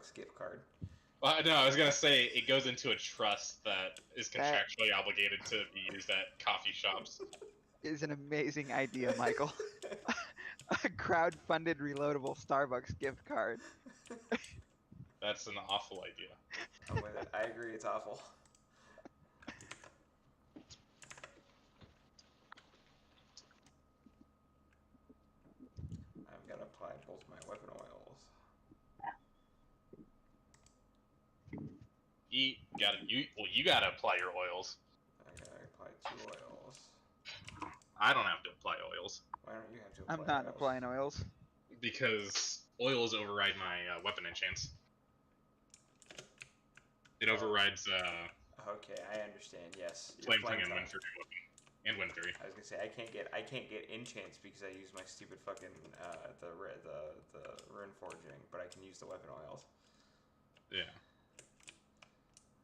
Starbucks gift card. No, I was gonna say it goes into a trust that is contractually obligated to be used at coffee shops. Is an amazing idea, Michael. A crowd-funded reloadable Starbucks gift card. That's an awful idea. I'm with it. I agree. It's awful. I'm gonna apply both my weapon oils. You gotta apply your oils. I gotta apply 2 oils. I don't have to apply oils Why don't you have to apply I'm not oils? applying oils. because oils override my weapon enchants. It overrides Okay, I understand. Yes. Flame Tongue and Wind Fury weapon and Wind Fury. I was gonna say I can't get enchants because I use my stupid fucking the rune forging, but I can use the weapon oils. Yeah.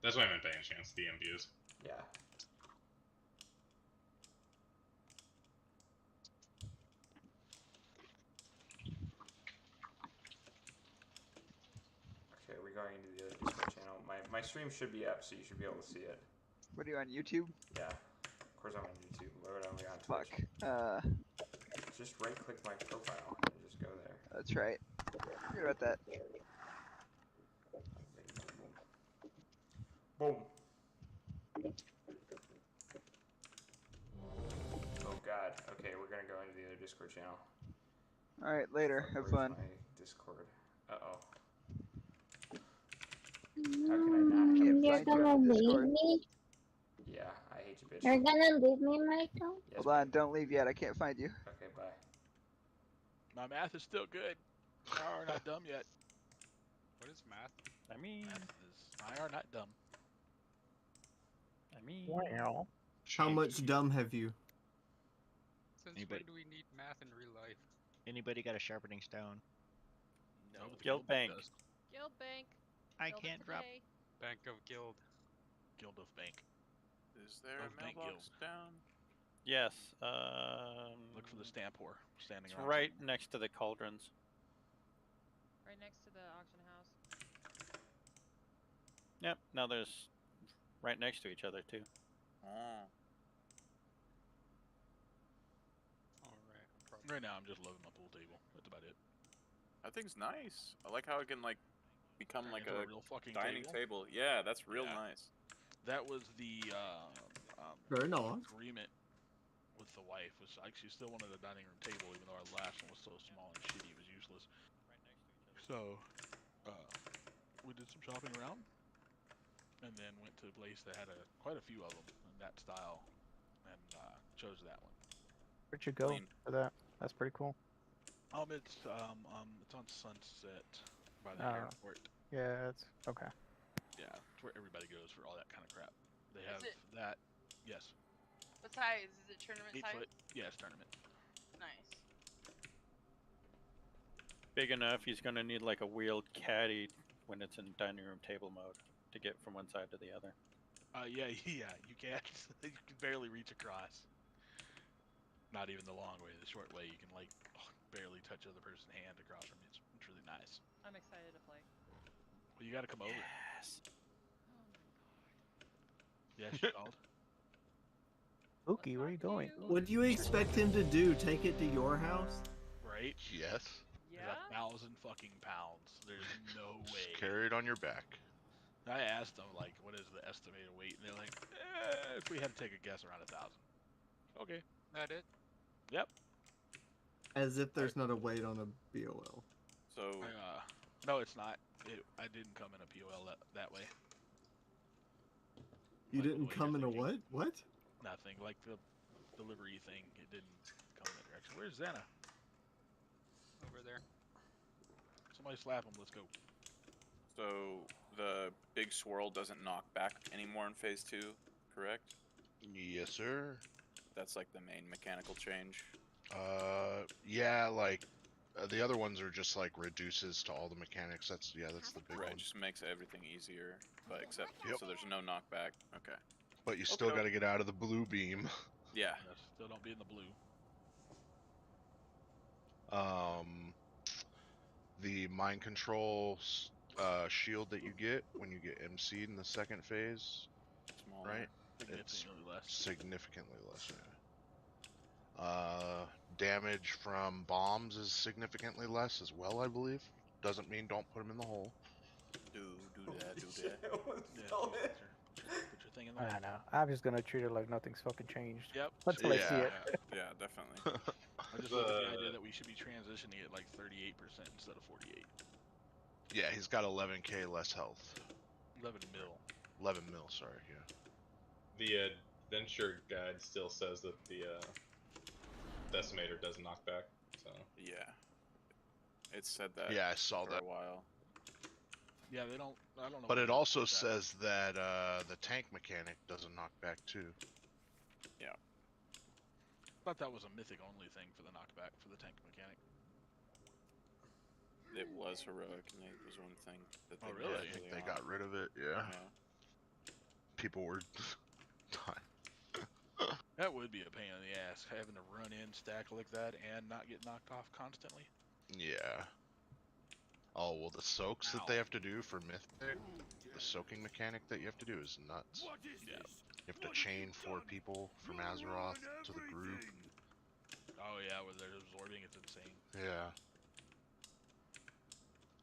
That's why I meant by enchants, DM views. Yeah. Okay, we're going into the other Discord channel. My stream should be up, so you should be able to see it. What are you on YouTube? Yeah. Of course I'm on YouTube. Why would I be on Fuck. Twitch? Just right-click my profile and just go there. That's right. Forget about that. Boom. Oh god. Okay, we're gonna go into the other Discord channel. Alright, later. Fuck, Have where's fun. my Discord? Uh-oh. How can I not? Can't You're find you gonna on the leave Discord. me? Yeah, I hate you, bitch. You're gonna leave me, Michael? Yes, Hold on, don't leave yet. I can't find you. Okay, bye. My math is still good. I are not dumb yet. What is math? I mean, I are not dumb. wow. How much dumb have you? Since Anybody- when do we need math in real life? Anybody got a sharpening stone? No. Guild Bank. does. Guild Bank. I Guild can't of drop. today. Bank of Guild. Guild of Bank. Is there Oh, a thank mailbox you. down? Yes. Look for the stamp whore standing It's around. right next to the cauldrons. Right next to the auction house. Yep. Now there's right next to each other too. Oh. Alright. Right now, I'm just loading my pool table. That's about it. That thing's nice. I like how it can like become like Into a real fucking dining table. Yeah, that's real Yeah. nice. That was the Very nice. agreement with the wife. Was like she still wanted a dining room table, even though our last one was so small and shitty, it was useless. So, we did some shopping around, and then went to a place that had quite a few of them in that style, and chose that one. Where'd you go Clean. for that? That's pretty cool. It's on Sunset by the Ah. airport. Yeah, it's okay. Yeah, it's where everybody goes for all that kind of crap. They have it- that. Yes. What size? Is it tournament 8 size? foot. Yes, tournament. Nice. Big enough. He's gonna need like a wheeled caddy when it's in dining room table mode to get from one side to the other. Yeah, you can't. You can barely reach across. Not even the long way, the short way. You can like barely touch the other person's hand across from you. It's really nice. I'm excited to play. Well, you gotta come over. Yes. Oh Yes, you called. Spooky, where are you going? What do you expect him to do? Take it to your house? Right? Yes. There's Yeah? 1,000 fucking pounds. There's no way. Just carry it on your back. I asked them like, what is the estimated weight? And they're like, if we had to take a guess, around 1,000. Okay. That it? Yep. As if there's not a weight on a BOL. So No, it's not. I didn't come in a POL that way. You Like, didn't the way come in you're a thinking. what? What? Nothing. Like the delivery thing, it didn't come in that direction. Where's Xana? Over there. Somebody slap him. Let's go. So the big swirl doesn't knock back anymore in phase 2, correct? Yes, sir. That's like the main mechanical change. Yeah, like the other ones are just like reduces to all the mechanics. That's the big Right, one. just makes everything easier, but except Yep. so there's no knockback. Okay. But you still Okay. got to get out of the blue beam. Yeah. Yes, still don't be in the blue. The mind control shield that you get when you get MC'd in the second phase, Smaller. right? It's Significantly less. significantly less. Yeah. Damage from bombs is significantly less as well, I believe. Doesn't mean don't put them in the hole. Do that, do Shit, that. almost Yeah, fell in. put your thing in I there. don't know. I'm just gonna treat it like nothing's fucking changed. Yep. Until I see Yeah. it. Yeah, definitely. I just love the idea that we should be transitioning at like 38% instead of 48. Yeah, he's got 11k less health. 11 mil. 11 mil, sorry, yeah. The adventure guide still says that the decimator does knockback. So Yeah. It said that. Yeah, I saw for that. a while. Yeah, they don't. I don't know. But what it to also do with that. says that the tank mechanic doesn't knock back too. Yeah. I thought that was a mythic only thing for the knockback for the tank mechanic. It was heroic, and it was one thing that they Oh, did really? I think early they on. got rid of it, yeah. People were dying. That would be a pain in the ass, having to run in, stack like that, and not get knocked off constantly. Yeah. Oh, well, the soaks that they have to do for Mythic, the soaking mechanic that you have to do is nuts. Yeah. You have to chain 4 people from Azeroth to the group. Oh yeah, where they're absorbing, it's insane. Yeah.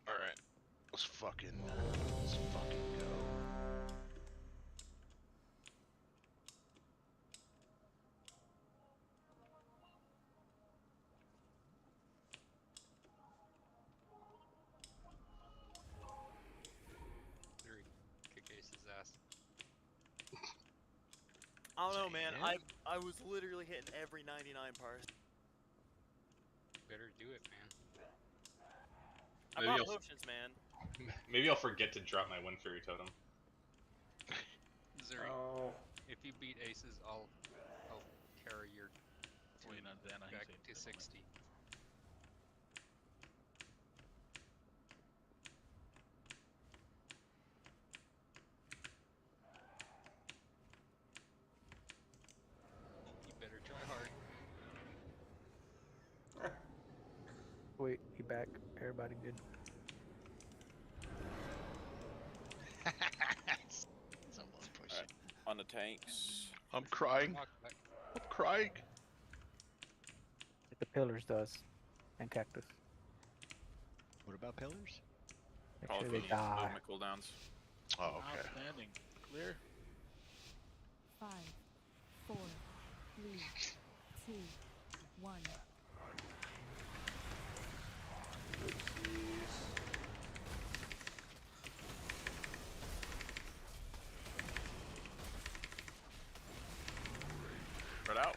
Alright. Let's fucking go. Kick Ace's ass. I don't know, man. Yeah. I was literally hitting every 99 parse. Better do it, man. I Maybe bought I'll- potions, man. maybe I'll forget to drop my Wind Fury totem. Zuri, Oh. if you beat Aces, I'll carry your Wait, not then. I back ain't to 60. You better try hard. Wait, he back. Everybody good. Someone's pushing. Alright, on the tanks. I'm crying. Knockback. I'm crying. Like the pillars does. And cactus. What about pillars? Make Call sure of they Duty die. movement cooldowns. Oh, okay. Outstanding. Clear. 5, 4, 3, 2, 1. Spread out.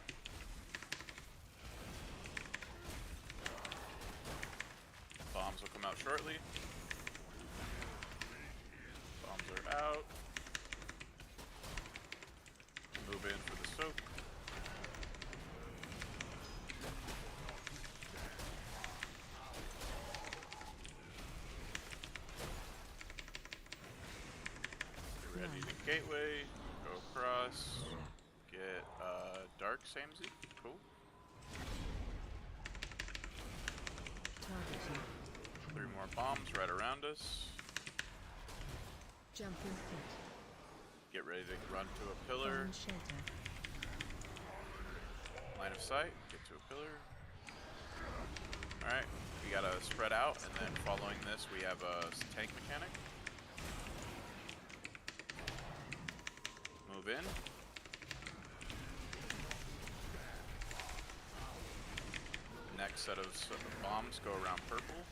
Bombs will come out shortly. Bombs are out. Move in for the soak. Get ready to gateway. Go across. Get dark Samsey. Cool. Targeting. 3 more bombs right around us. Jumping pit. Get ready to run to a pillar. Bomb shelter. Line of sight. Get to a pillar. Alright. We gotta spread out, and then following this we have a tank mechanic. Move in. Next set of bombs go around purple.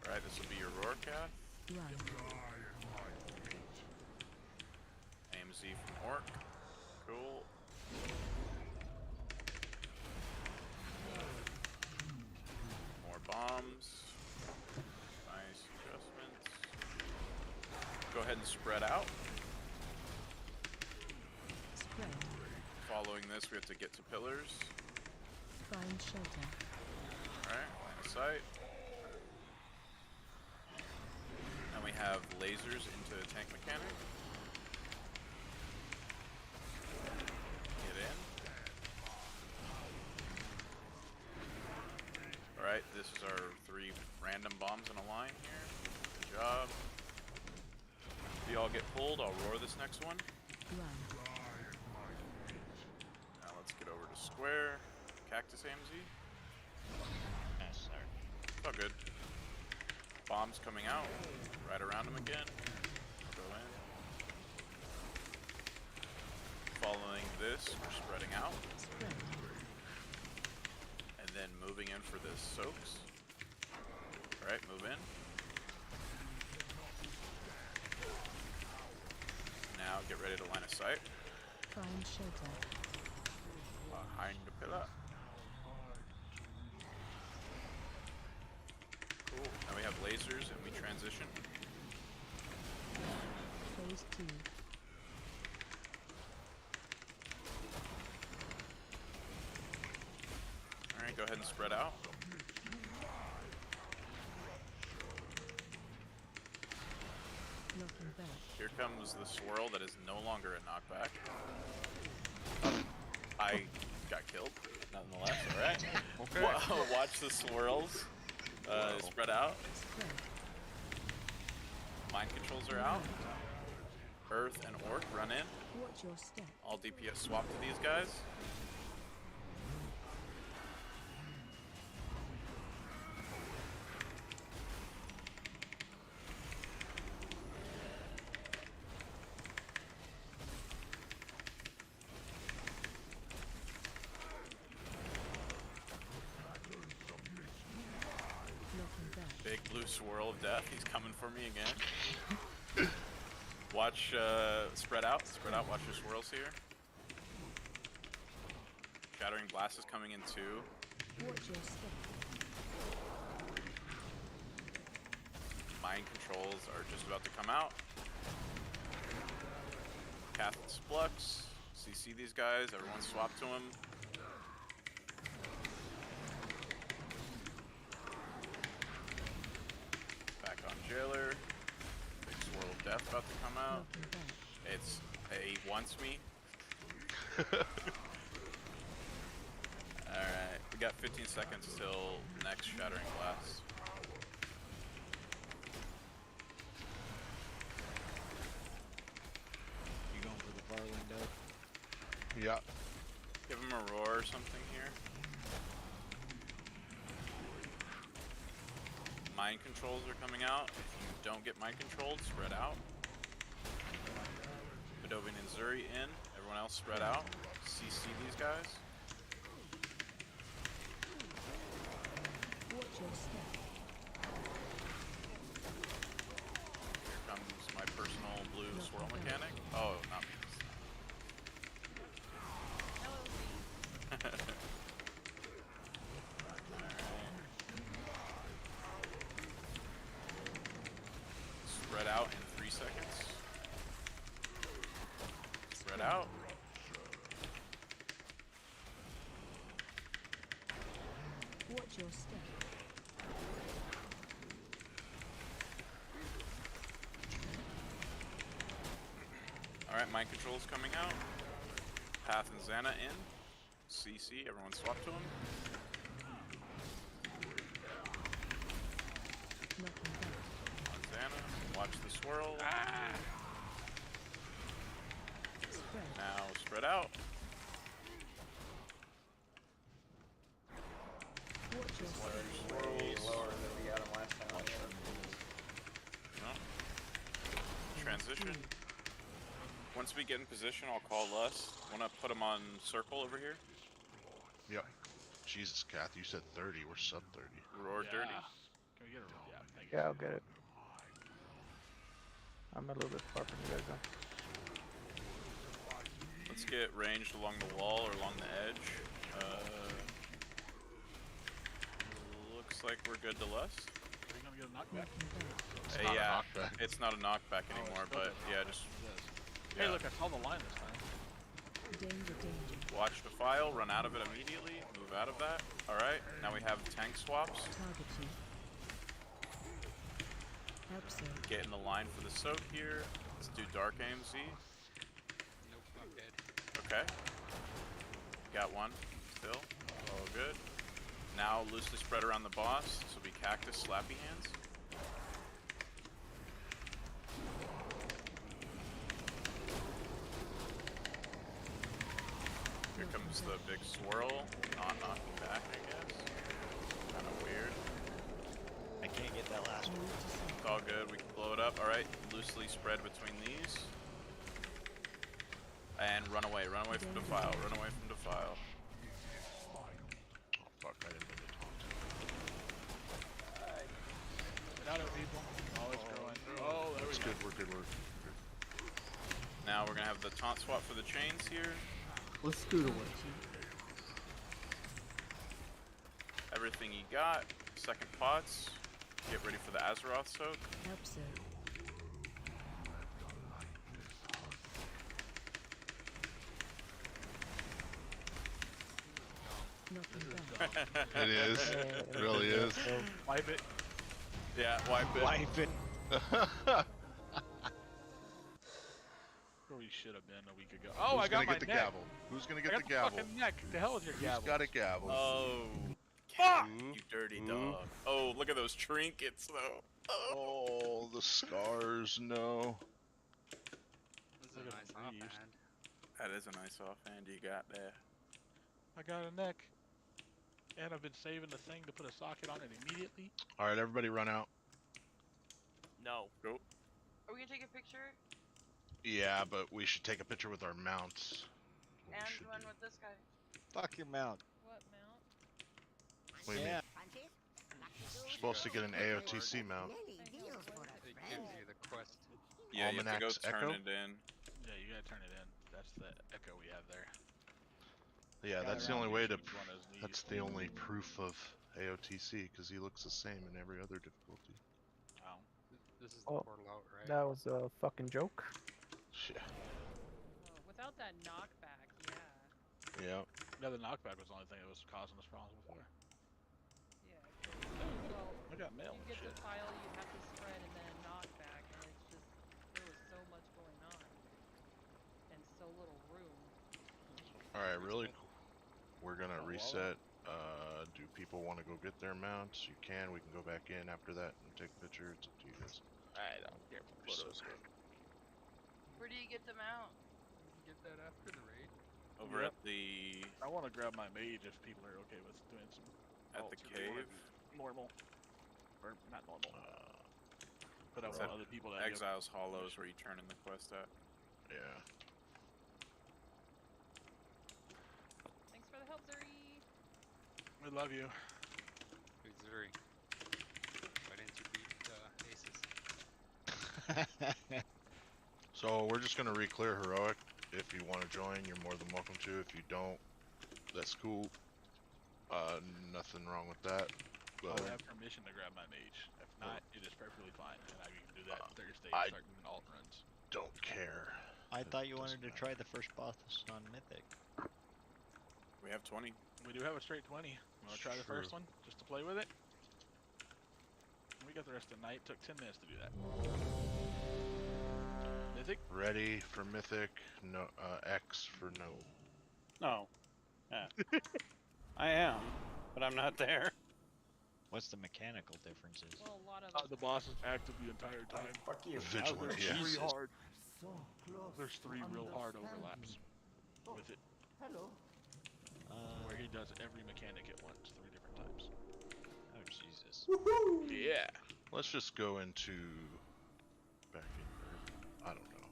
Alright, this will be your Roarcath. Run. AMZ from Orc. Cool. More bombs. Nice adjustments. Go ahead and spread out. Spread. Following this, we have to get to pillars. Find shelter. Alright, line of sight. And we have lasers into tank mechanic. Get in. this is our 3 random bombs in a line here. Good job. If you all get pulled, I'll roar this next one. Now let's get over to square. Cactus AMZ. Yes, sir. It's all good. Bombs coming out. Right around him again. Go in. Following this, we're spreading out. And then moving in for this soaks. Alright, move in. Now get ready to line of sight. Find shelter. Behind the pillar. Cool. Now we have lasers and we transition. Phase 2. Alright, go ahead and spread out. Looking back. Here comes the swirl that is no longer a knockback. I got killed, nonetheless. Alright. Okay. Watch the swirls spread out. Spread. Mind controls are out. Earth and Orc run in. Watch your step. All DPS swap to these guys. Looking back. Big blue swirl of death. He's coming for me again. Watch, spread out. Spread out. Watch your swirls here. Shattering Blast is coming in too. Watch your step. Mind controls are just about to come out. Cast Flux. CC these guys. Everyone swap to them. Back on Jailer. Big swirl of death about to come out. Looking back. It's he wants me. Alright, we got 15 seconds till next Shattering Blast. You going for the far window? Yeah. Give him a roar or something here. Mind controls are coming out. If you don't get mind controlled, spread out. Bedovian and Zuri in. Everyone else spread out. CC these guys. Watch your step. Here comes my personal blue swirl mechanic. Oh, not me. Spread out in 3 seconds. Spread out. Watch your step. Alright, mind controls coming out. Path and Xana in. CC, everyone swap to him. Looking back. On Xana, watch the swirl. Spread. Now spread out. Watch your step. Way lower than we got him last time. No. Transition. Once we get in position, I'll call Lust. Wanna put him on circle over here? Yep. Jesus, Kath, you said 30. We're sub 30. Roar dirty. Can we get a yeah, thank you. Yeah, I'll get it. I'm a little bit far from you guys though. Let's get ranged along the wall or along the edge. Looks like we're good to Lust. Are you gonna get a knockback? It's not a Yeah, knockback. it's not a knockback anymore, but yeah, just Hey, yeah. look, I saw the line this time. Danger, danger. Watch the file, run out of it immediately, move out of that. Alright, now we have tank swaps. Target you. Help sir. Get in the line for the soak here. Let's do Dark AMZ. Nope, I'm dead. Okay. Got one. Still. All good. Now loosely spread around the boss. This will be Cactus Slappy Hands. Here comes the big swirl. Not knocking back, I guess. Kind of weird. I can't get that last one. It's all good. We can blow it up. All right. Loosely spread between these. And run away. Run away from Defile. Run away from Defile. Oh fuck! I didn't mean to talk to him. Get out of people. Always growing. Oh, there That's we go. good. We're good. We're good. Now we're gonna have the taunt swap for the chains here. Let's scoot away. Everything you got. Second pots. Get ready for the Azeroth soak. Abso. Nothing back. It is. It really is. Wipe it. Yeah, wipe it. Wipe it. Where we should have been a week ago. Oh, Who's I got gonna my get the neck. gavel? Who's gonna get I the got gavel? fucking neck. The hell is your gavel? Who's got a gavel? Oh, Fuck! you dirty dog. Oh, look at those trinkets though. Oh, the scars. No. This is a Look at nice them reused. offhand. That is a nice offhand you got there. I got a neck. And I've been saving the thing to put a socket on it immediately. All right, everybody, run out. No. Go. Are we gonna take a picture Yeah, but we should take a picture with our mounts. What we and should run do. with this guy? Fuck your mount. What mount? What do you Yeah. mean? You're supposed to get an AOTC mount. It gives you the quest. Yeah, you have to go Almanac's turn Echo? it in. Yeah, you gotta turn it in. That's the echo we have there. Yeah, Got that's the around only way to. choose one as needed. That's the only proof of AOTC because he looks the same in every other difficulty. Wow. This is the Oh, portal out, right? That was a fucking joke. Yeah. Oh, without that knockback, yeah. Yeah. Yeah, the knockback was the only thing that was causing us problems before. Yeah. 'cause, well, I got mail you and get shit. the file, you have to spread and then knockback, and it's just, there was so much going on. And so little room. All right, really. We're gonna reset. Do people want to go get their mounts? You can. We can go back in after that and take a picture. It's up to you guys. I don't care for photos. Where do you get them out? You can get that after the raid. Over Yep. at the I want to grab my mage if people are okay with doing some at the alternate cave. normal, or not normal. But I It's want at other people to have Exiles Hollows where you turn in the quest at. Yeah. Thanks for the help, Zuri. We love you. Hey, Zuri. Why didn't you beat Aces? So we're just gonna re-clear heroic. If you want to join, you're more than welcome to. If you don't, that's cool. Nothing wrong with that. I But have permission to grab my mage. If not, it is perfectly fine, and I can do that Thursday I- and start doing alt runs. don't care. I thought you Doesn't wanted to matter. try the first boss on Mythic. We have 20. We do have a straight 20. You want to try the True. first one, just to play with it? We got the rest of the night. Took 10 minutes to do that. Mythic? Ready for Mythic. No. X for no. No. Yeah. I am, but I'm not there. What's the mechanical differences? Well, a lot of The boss is active the entire time. Fuck you. Vigilant. There's Yeah. 3 hard. There's 3 real hard overlaps with it, where he does every mechanic at once, 3 different times. Oh Jesus. Yeah. Let's just go into back in. I don't know.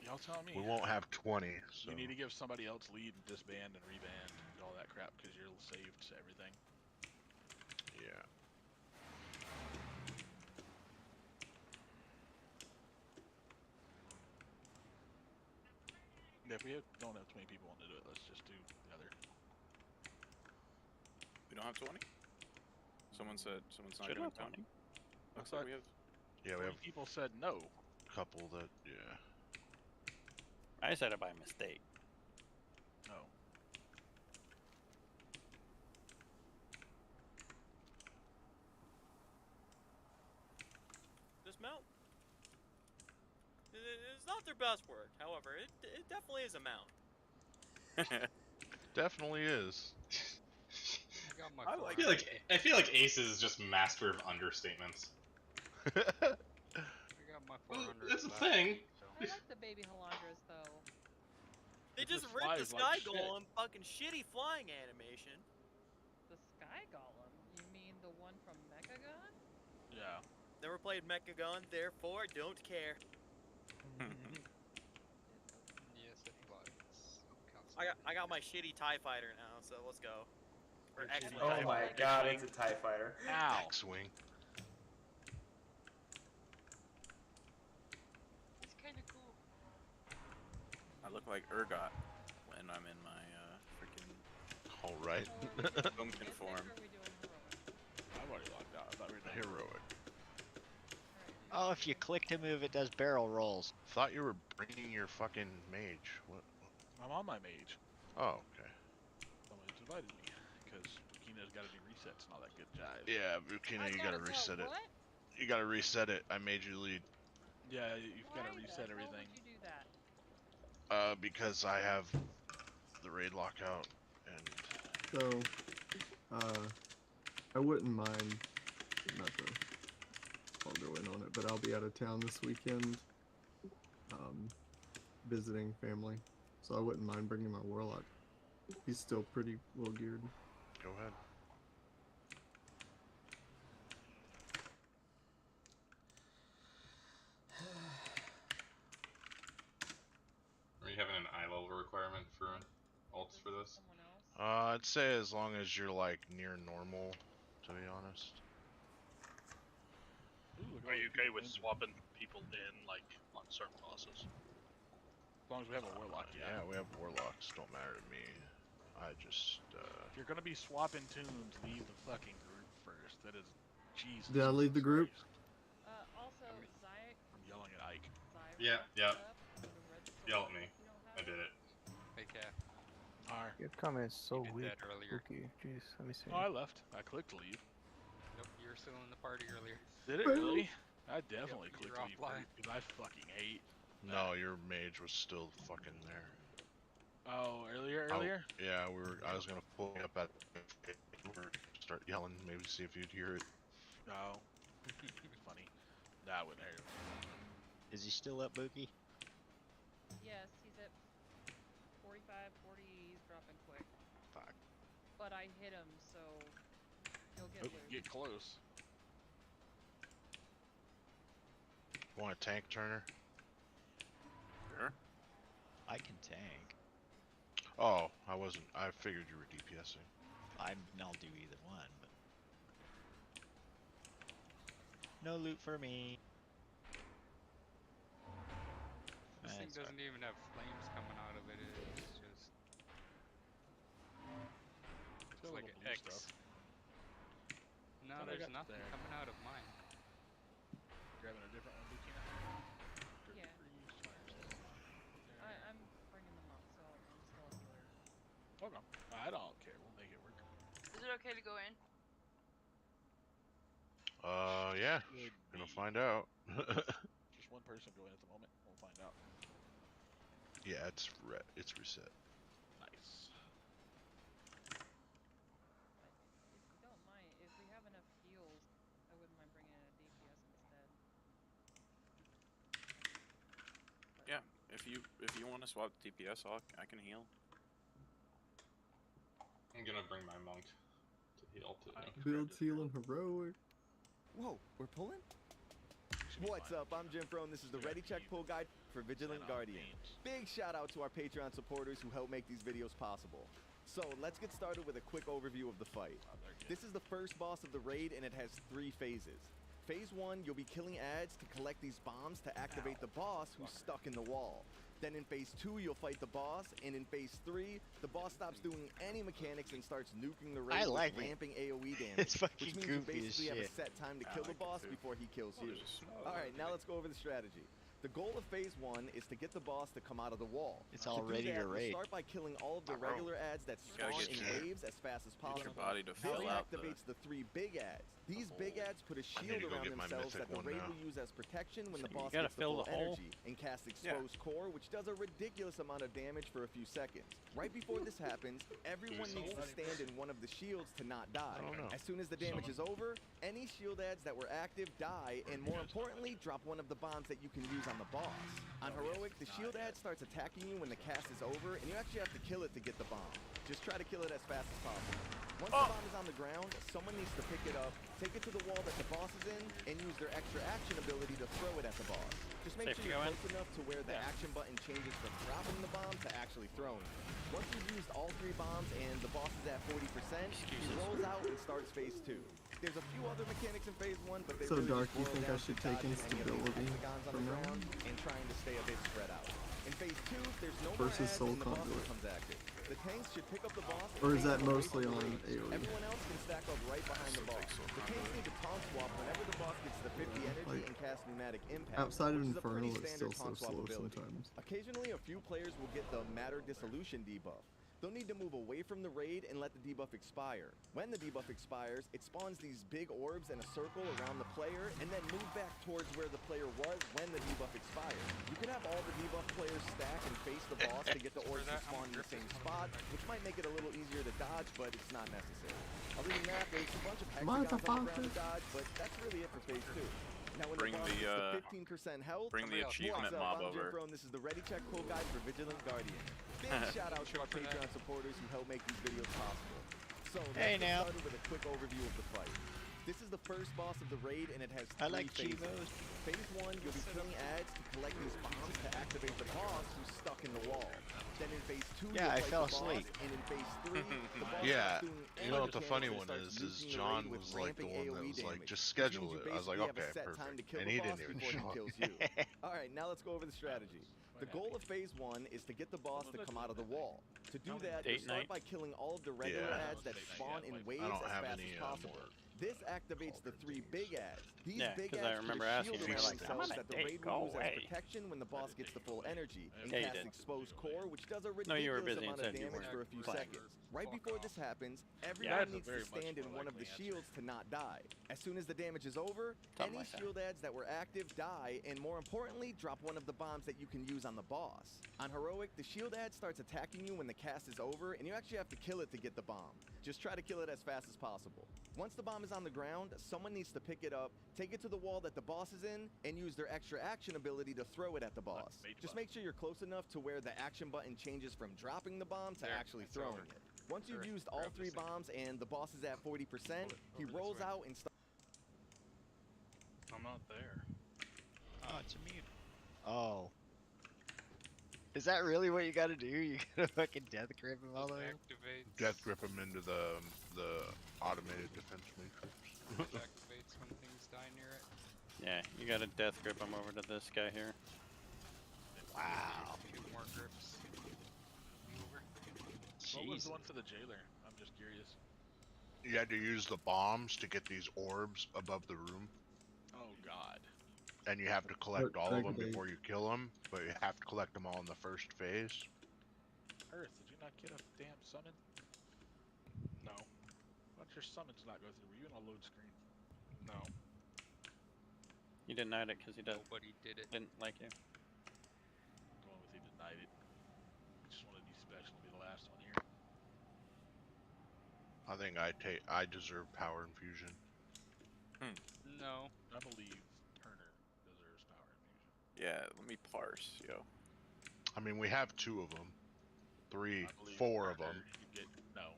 Y'all tell me. We won't have 20. So You need to give somebody else lead and disband and reband and all that crap because you're saved to everything. yeah. If we don't have 20 people want to do it, let's just do the other. We don't have 20? Someone said someone's not Should doing have 20. 20. Looks thought- like we have. Yeah, we 20 have people said no. a couple that. Yeah. I said it by mistake. No. Dismount. It's not their best work, however, it definitely is a mount. Definitely is. I got my I feel like Ace is just master of understatements. I got my 400. That's the thing. I like the baby Halandras though. They It just just ripped the flies like Sky shit. Golem fucking shitty flying animation. The Sky Golem? You mean the one from Mechagon? Yeah. Never played Mechagon, therefore don't care. Yes, it flies. I got my shitty TIE fighter now, so let's go. Or Your X-Wing shitty Oh TIE my fighter. god, it's a TIE fighter. Ow. X-wing. It's kind of cool. I look like Urgot when I'm in my freaking All right. pumpkin form. I've already locked out. I thought we were done. Heroic. Oh, if you click to move, it does barrel rolls. Thought you were bringing your fucking mage. What? I'm on my mage. Oh, okay. Somebody's invited me because Bukina's got to do resets and all that good jive. Yeah, Bukina, you gotta reset it. What? You gotta reset it. I made you lead. Yeah, you've got to Why reset the hell everything. would you do that? Because I have the raid lockout and So, I wouldn't mind, not to, I'll go in on it, but I'll be out of town this weekend, visiting family. So I wouldn't mind bringing my warlock. He's still pretty well geared. go ahead. Are you having an eye level requirement for ults for this? I'd say as long as you're like near normal, to be honest. Are you okay with swapping people in, like, on certain bosses? As long as we have a warlock, yeah. Yeah, we have warlocks. Don't matter to me. I just If you're gonna be swapping tunes, leave the fucking group first. That is, Jesus. Did I leave the group? Also, Zy I'm yelling at Ike. Yeah, yeah. Yell at me. I did it. Hey, Cat. R. Your comment is so did weak. that earlier. Spooky. Jeez, let me see. Oh, I left. I clicked leave. Nope, you were still in the party earlier. Did it really? I definitely Yep, clicked you're leave offline. because I fucking hate. no. Your mage was still fucking there. Oh, earlier? Yeah, I was gonna pull you up at. Start yelling. Maybe see if you'd hear it. No. Funny. That wouldn't hurt. Is he still up, Bookie? Yes, he's at 45, 40, he's dropping quick. Fuck. But I hit him, so he'll get Oh, loose. get close. Want a tank, Turner? Sure. I can tank. Oh, I wasn't. I figured you were DPSing. I'll do either one, but no loot for me. This thing doesn't even have flames coming out of it. It's just. It's like an X. No, Thought I there's got nothing there. coming out of mine. Grabbing a different one, Bukina. Yeah. I'm bringing them up, so I'm still a healer. Okay. I don't care. We'll make it work. Is it okay to go in? Yeah. Should Gonna be. find out. Just one person going at the moment. We'll find out. Yeah, it's reset. Nice. If you don't mind, if we have enough heals, I wouldn't mind bringing in a DPS instead. Yeah, if you want to swap DPS, I can heal. I'm gonna bring my monk to heal too. Build, heal, and heroic. Whoa, we're pulling? What's up? I'm Jim Pro, and this is the Ready Check Pull Guide for Vigilant Guardian. Big shout out to our Patreon supporters who help make these videos possible. So let's get started with a quick overview of the fight. This is the first boss of the raid, and it has 3 phases. Phase 1, you'll be killing ads to collect these bombs to activate the boss who's stuck in the wall. Then in phase 2, you'll fight the boss, and in phase 3, the boss stops doing any mechanics and starts nuking the raid I like with it. ramping AoE damage. It's fucking which means you goofy as basically have a shit. set time to I kill the like it boss too. before he kills you. Alright, now let's go over the strategy. The goal of phase 1 is to get the boss to come out of the wall. It's To all do ready that, to we'll raid. start by killing all of the Bro, regular ads that gotta spawn get in your- waves as fast as Get your possible. body to This fill out the. activates the 3 big ads. These big ads put a I need shield to go around get my themselves mythic that the one raid now. will use as protection when the So you boss gotta gets the fill full the hole? energy and cast exposed core, which does a ridiculous amount of damage for a few seconds. Right before this happens, everyone needs to stand in one of the shields to not die. I don't know. As soon as the damage is over, any shield ads that were active die, and more importantly, drop one of the bombs that you can use on the boss. On Heroic, the shield ad starts attacking you when the cast is over, and you actually have to kill it to get the bomb. Just try to kill it as fast as possible. Once the bomb is on the ground, someone needs to pick it up, take it to the wall that the boss is in, and use their extra action ability to throw it at the boss. Just make Safety sure you're going? close enough to where the action button changes from dropping the bomb to actually throwing it. Once you've used all 3 bombs and the boss is at 40%, he rolls out and starts phase 2. There's a few other mechanics in phase 1, but they So really Dark, just you boil think I down to should take dodging any of these instability hexagons on from the now ground and trying to stay a bit spread out. In phase 2, there's no Versus more ads Soul and the boss Conduit. becomes active. The tanks should pick up the boss and Or is take that him away mostly from the on raids. AoE? Everyone else can stack up right behind the boss. The tanks need to taunt swap whenever the boss gets the 50 energy Like, and cast pneumatic impact. Outside of which is a pretty Infernal, it's standard still so taunt swap slow ability. sometimes. Occasionally, a few players will get the Matter Dissolution debuff. They'll need to move away from the raid and let the debuff expire. When the debuff expires, it spawns these big orbs in a circle around the player and then move back towards where the player was when the debuff expired. You can have all the debuff players stack and face the boss to get the orbs to spawn in the same spot, which might make it a little easier to dodge, but it's not necessary. Other than that, there's a bunch of hexagons on the ground to dodge, but that's really it for phase 2. Now when Bring the boss the, gets to 15% health, bring the achievement what's up? mob I'm over. Jim Pro, and this is the Ready Check Pull Guide for Vigilant Guardian. Big shout out to our Patreon supporters who help make these videos possible. So Hey, let's get now. started with a quick overview of the fight. This is the first boss of the raid, and it has 3 I like phases. Chivos. Phase 1, you'll be killing ads to collect these bombs to activate the boss who's stuck in the wall. Then in phase 2, Yeah, you'll I fight fell the boss, asleep. and in phase 3, the boss Yeah, starts doing you know what the any funny mechanics one and is starts nuking the John raid with was like the ramping one that AoE was like, damage, just which schedule means you it. I was like, basically have a okay, set time to perfect. kill And the he boss didn't even before he show kills up. you. Alright, now let's go over the strategy. The goal of phase 1 is to get the boss to come out of the wall. To do that, you Date start night? by killing all of the regular Yeah. ads that spawn in waves I don't as have fast any as possible. more This activates the 3 big ads. These Yeah, big 'cause ads I put remember a asking shield you, around like, I'm themselves on a that the date, raid go will use as away. protection when the boss gets the full energy and Yeah, you casts did. exposed core, which does a No, you were ridiculous busy and amount of said you damage weren't for a few playing. seconds. Right before this happens, Yeah, everyone that's a needs to very much stand in more one of the likely shields to not die. As soon as the damage is over, Something any like that. shield ads that were active die, and more importantly, drop one of the bombs that you can use on the boss. On Heroic, the shield ad starts attacking you when the cast is over, and you actually have to kill it to get the bomb. Just try to kill it as fast as possible. Once the bomb is on the ground, someone needs to pick it up, take it to the wall that the boss is in, and use their extra action ability to throw it at the boss. Just make sure you're close enough to where the action button changes from dropping the bomb to There, actually it's throwing over. it. Once you've Sure, used all grab 3 this thing. bombs and the boss is at 40%, he over this rolls way. out and starts. I'm not there. Oh, it's a mute. Oh. Is that really what you gotta do? You gotta fucking death grip him all the way? Activates. Death grip him into the automated defense matrix. Activates when things die near it. Yeah, you gotta death grip him over to this guy here. Wow. 2 more grips. Over. What was Jeez. the one for the jailer? I'm just curious. You had to use the bombs to get these orbs above the room, Oh god. and you have to collect all of them Degradate. before you kill them, but you have to collect them all in the first phase. Earth, did you not get a damn summon? No. Why don't your summons not go through? Were you in a load screen? No. You denied it because he Nobody did it. didn't like you. Going with he denied it. Just wanted to be special and be the last one here. I think I deserve power infusion. No. I believe Turner deserves power infusion. Yeah, let me parse, yo. I mean, we have 2 of them, 3, I believe 4 of Turner, them. you get no.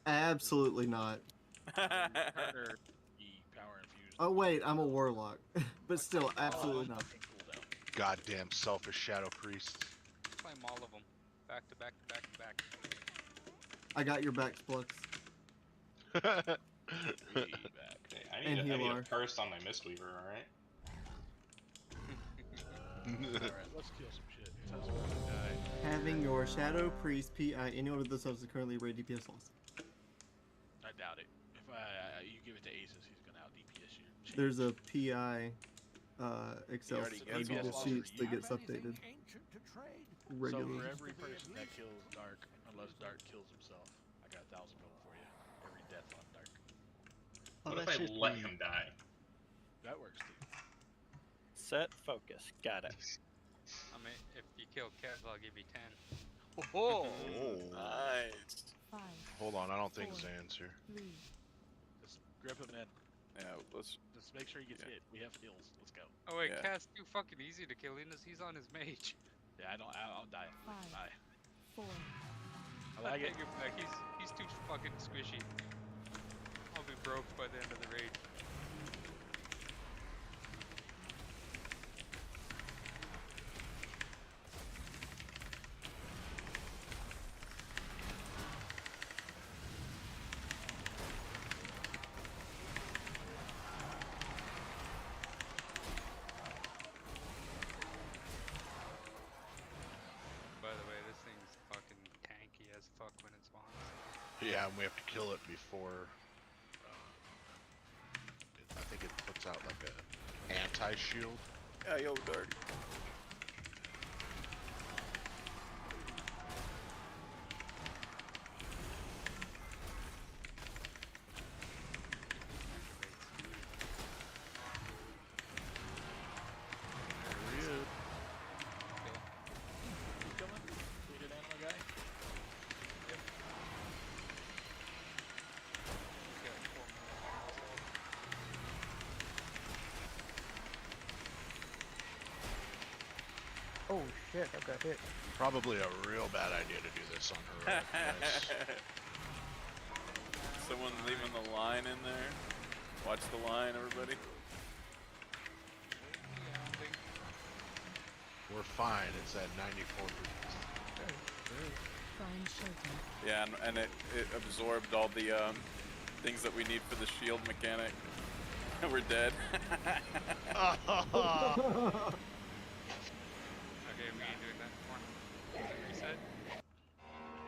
Absolutely not. Turner, the power infusion. Oh wait, I'm a warlock. But still, absolutely not. Goddamn selfish shadow priests. Claim all of them. Back to back to back to back. I got your back, Splux. Okay, I And need a Healar. curse on my Mistweaver, alright? Alright, let's kill some shit. Tell us when to die. Having your Shadow Priest PI any one of the subs is currently raid DPS loss. I doubt it. If you give it to Aces, he's gonna out DPS you. There's a PI Excel already gets Google all Sheets three. that gets updated So regularly. for every person that kills Dark, unless Dark kills himself, I got 1,000 gold for you. Every death on Dark. Oh, What if that's I just let me. him die? That works too. Set, focus. Got it. I mean, if you kill Kev, I'll give you 10. Oh, Nice. 5, Hold on, I don't think 4, Zan's here. 3, just grip him in. Yeah, let's. Just make sure he gets hit. We have heals. Let's go. Oh wait, Yeah. Cat's too fucking easy to kill. He's on his mage. Yeah, I'll die. 5, Die. 4. I like it. Take him back. He's too fucking squishy. I'll be broke by the end of the raid. By the way, this thing's fucking tanky as fuck when it spawns. Yeah, and we have to kill it before. I think it puts out like a anti-shield. Yeah, yo, Dark. There he is. Keep coming. Bleeded animal guy. Yep. He's got 4 million almost health. Oh shit, I got hit. Probably a real bad idea to do this on heroic. guys. Someone leaving the line in there. Watch the line, everybody. We're fine. It's at 94%. Find shelter. Yeah, and it absorbed all the things that we need for the shield mechanic. We're dead. Okay, we ain't doing that anymore. Reset.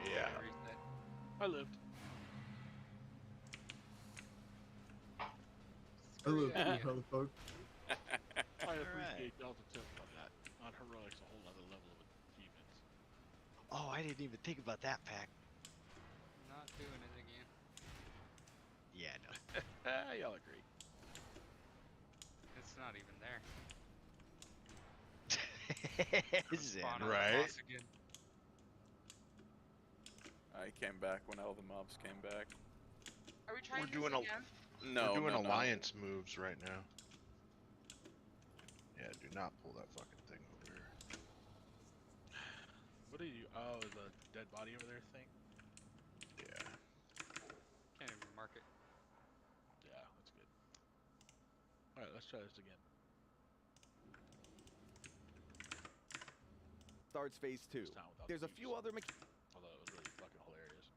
Yeah. Reset. I lived. I love Yeah. you, motherfucker. I Alright. appreciate Delta tip on that. On heroics, a whole other level of achievements. Oh, I didn't even think about that pack. Not doing it again. Yeah, no. Y'all agree. It's not even there. Zen. Spawn on the Right. boss again. I came back when all the mobs came back. Are we trying We're doing this a- again? No, We're doing no, no. alliance moves right now. Yeah, do not pull that fucking thing over here. What are you? Oh, the dead body over there thing? Yeah. Can't even mark it. Yeah, that's good. Alright, let's try this again. Starts phase 2. This time without There's a the few other Although it was really fucking hilarious.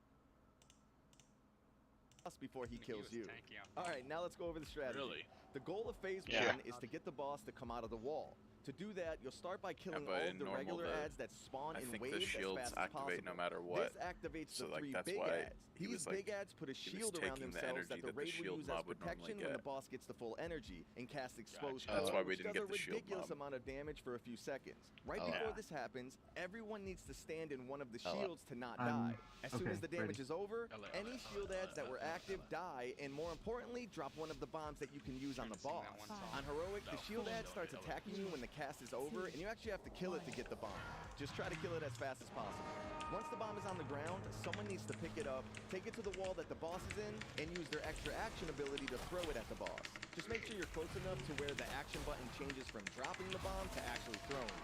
mechanics before he Mickey kills was you. tanky on Alright, now let's go over the strategy. Really? The goal of phase Yeah. 1 is to get the boss to come out of the wall. To do that, you'll start by killing but all in of the normal, regular the- ads that spawn I in think waves the as shields fast as activate no possible. matter what. This activates So, the like, 3 that's big why ads. he These was, like, big ads put a he was shield around taking the themselves energy that the that the raid will shield use as mob would normally protection when the get. boss gets the full energy and casts exposed Gotcha. That's power, why we which didn't does get a the shield ridiculous mob. amount of damage for a few seconds. Right Oh, before yeah. this happens, everyone needs to stand in one of the Ella. shields to not I'm- die. As soon okay, as the damage ready. is over, Ella, any Ella, shield Ella, ads that were Ella, active Ella. die, and more importantly, drop one of the bombs that you can use on the Trying boss. to sing that one song. On heroic, the No. shield ad No, starts no, no. attacking you when the cast is over, and you actually have to kill it to get the bomb. Just try to kill it as fast as possible. Once the bomb is on the ground, someone needs to pick it up, take it to the wall that the boss is in, and use their extra action ability to throw it at the boss. Just make sure you're close enough to where the action button changes from dropping the bomb to actually throwing.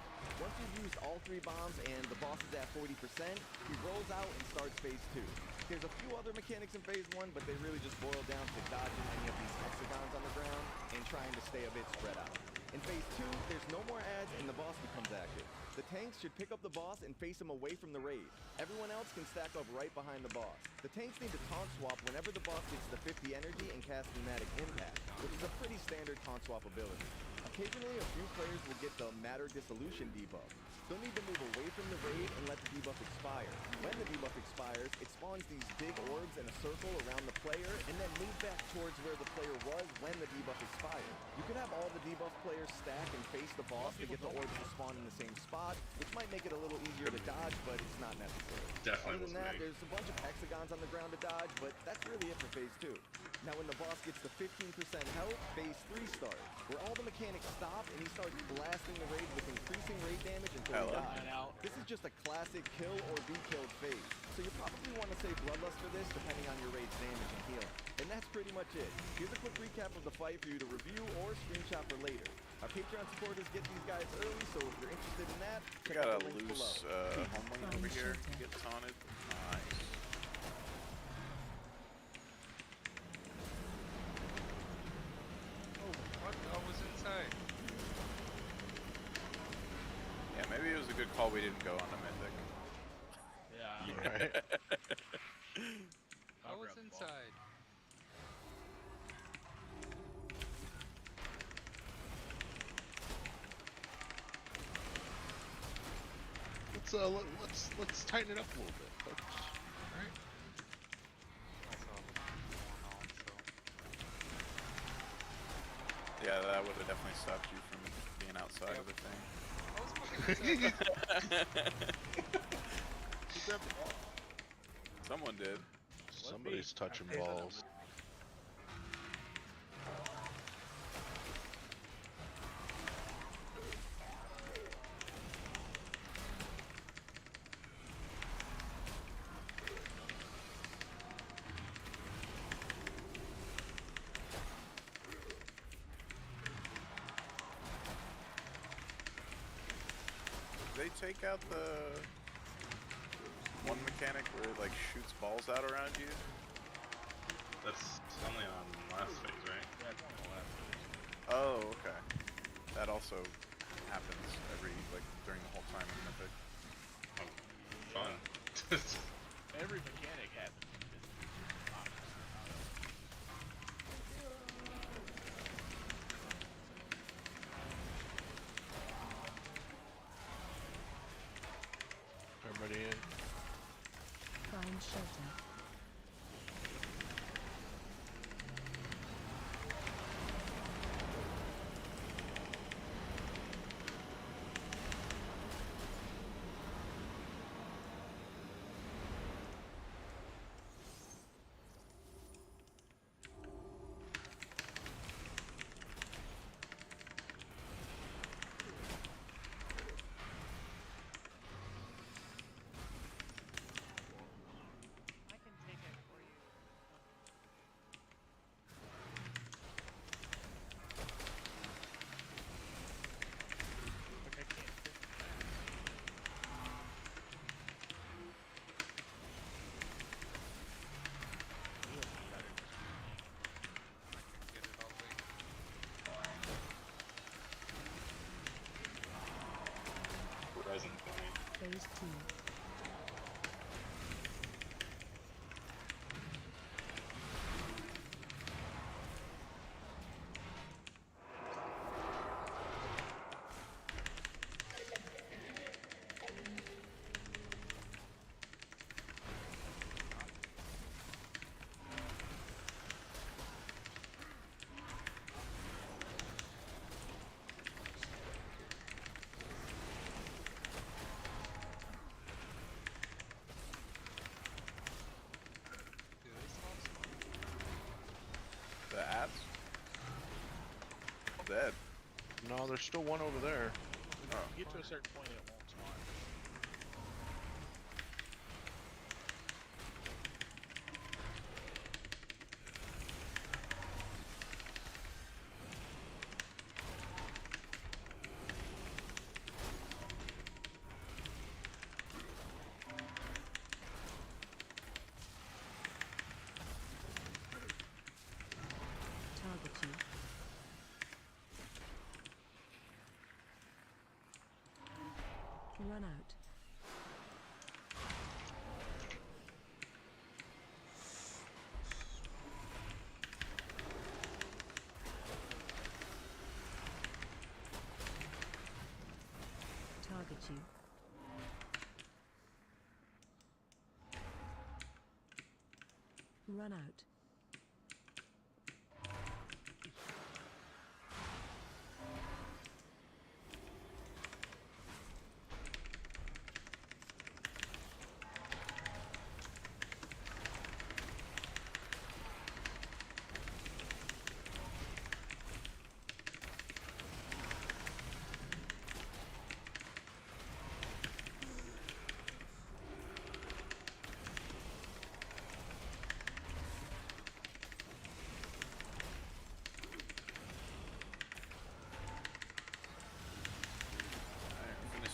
Once you've used all 3 bombs and the boss is at 40%, he rolls out and starts phase 2. There's a few other mechanics in phase 1, but they really just boil down to dodging any of these hexagons on the ground and trying to stay a bit spread out. In phase 2, there's no more ads and the boss becomes active. The tanks should pick up the boss and face him away from the raid. Everyone else can stack up right behind the boss. The tanks need to taunt swap whenever the boss gets the 50 energy and cast Pneumatic Impact, which is a pretty standard taunt swap ability. Occasionally, a few players will get the Matter Dissolution debuff. They'll need to move away from the raid and let the debuff expire. When the debuff expires, it spawns these big orbs in a circle around the player, and then move back towards where the player was when the debuff expired. You could have all the debuff players stack and face the boss to get the orbs to spawn in the same spot, which might make it a little easier to dodge, but it's not necessary. Definitely Other than that, wasn't me. there's a bunch of hexagons on the ground to dodge, but that's really it for phase 2. Now when the boss gets to 15% health, phase 3 starts, where all the mechanics stop and he starts blasting the raid with increasing raid damage until he dies. This is just a classic kill or be killed phase, so you probably want to save Bloodlust for this depending on your raid's damage and healing. And that's pretty much it. Here's a quick recap of the fight for you to review or screenshot for later. Our Patreon supporters get these guys early, so if you're interested in that, We check got out a the links loose below. homeling over here. Get taunted. Nice. Oh, what? I was inside. Yeah, maybe it was a good call we didn't go on the mythic. Yeah. Right. I was inside. Let's tighten it up a little bit, folks. Alright? Yeah, that would have definitely stopped you from being outside of the thing. I was fucking inside. Who grabbed the ball? Someone did. Somebody's touching balls. They take out the one mechanic where it like shoots balls out around you. That's only on last phase, right? Yeah, it's only the last phase. Oh, okay. That also happens like during the whole time in Mythic. Oh, fun. Every mechanic happens. Everybody in. Find shelter. I can take it for you. Like I can't fit Get it all big. Horizon point. Phase 2. Do they still spawn? The ads? Dead. No, there's still one over there. When you get to a certain point, it won't spawn. Target you. Run out. Target you. run out.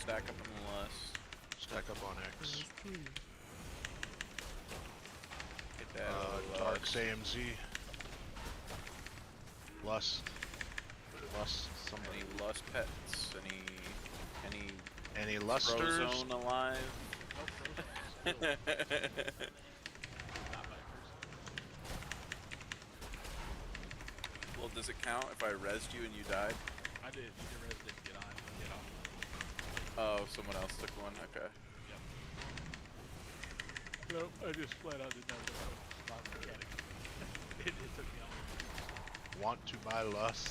Stack up on Lust. Stack up on X. Get that Darks AMZ. Lust. Lust. Somebody. Any Lust pets? Any lusters? Frozone alive? Well, does it count if I rezzed you and you died? I did. You did res, didn't get on. Get off. Oh, someone else took one. Okay. Nope, I just flat out didn't know that I was not mechanic. it took me on. Want to buy Lust?